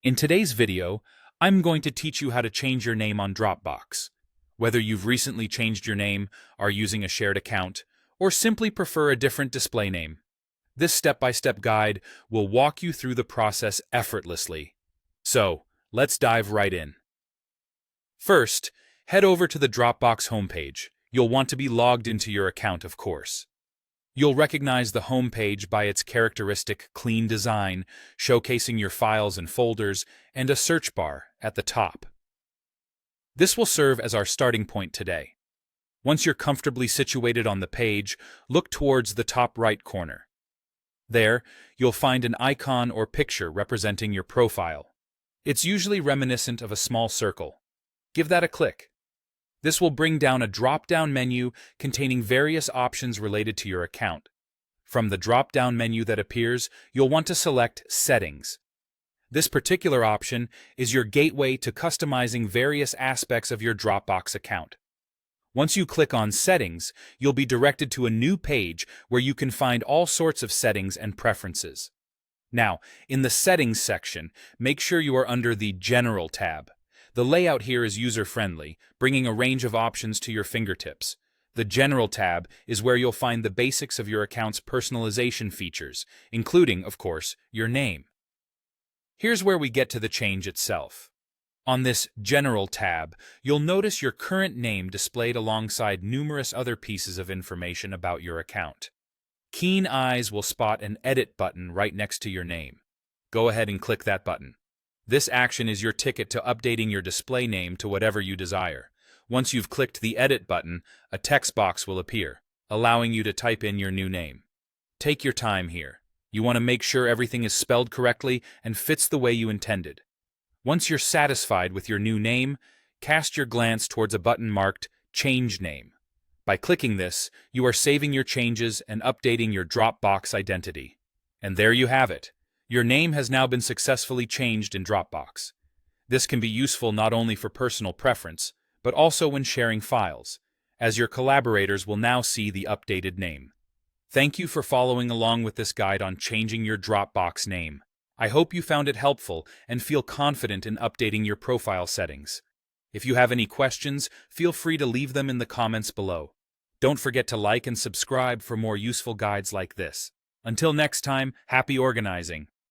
In today's video, I'm going to teach you how to change your name on Dropbox. Whether you've recently changed your name, are using a shared account, or simply prefer a different display name, this step-by-step guide will walk you through the process effortlessly. So, let's dive right in. First, head over to the Dropbox homepage. You'll want to be logged into your account, of course. You'll recognize the home page by its characteristic clean design, showcasing your files and folders, and a search bar at the top. This will serve as our starting point today. Once you're comfortably situated on the page, look towards the top right corner. There, you'll find an icon or picture representing your profile. It's usually reminiscent of a small circle. Give that a click. This will bring down a drop-down menu containing various options related to your account. From the drop-down menu that appears, you'll want to select Settings. This particular option is your gateway to customizing various aspects of your Dropbox account. Once you click on Settings, you'll be directed to a new page where you can find all sorts of settings and preferences. Now, in the Settings section, make sure you are under the General tab. The layout here is user-friendly, bringing a range of options to your fingertips. The General tab is where you'll find the basics of your account's personalization features, including, of course, your name. Here's where we get to the change itself. On this General tab, you'll notice your current name displayed alongside numerous other pieces of information about your account. Keen eyes will spot an Edit button right next to your name. Go ahead and click that button. This action is your ticket to updating your display name to whatever you desire. Once you've clicked the Edit button, a text box will appear, allowing you to type in your new name. Take your time here. You want to make sure everything is spelled correctly and fits the way you intended. Once you're satisfied with your new name, cast your glance towards a button marked Change Name. By clicking this, you are saving your changes and updating your Dropbox identity. And there you have it. Your name has now been successfully changed in Dropbox. This can be useful not only for personal preference, but also when sharing files, as your collaborators will now see the updated name. Thank you for following along with this guide on changing your Dropbox name. I hope you found it helpful and feel confident in updating your profile settings. If you have any questions, feel free to leave them in the comments below. Don't forget to like and subscribe for more useful guides like this. Until next time, happy organizing!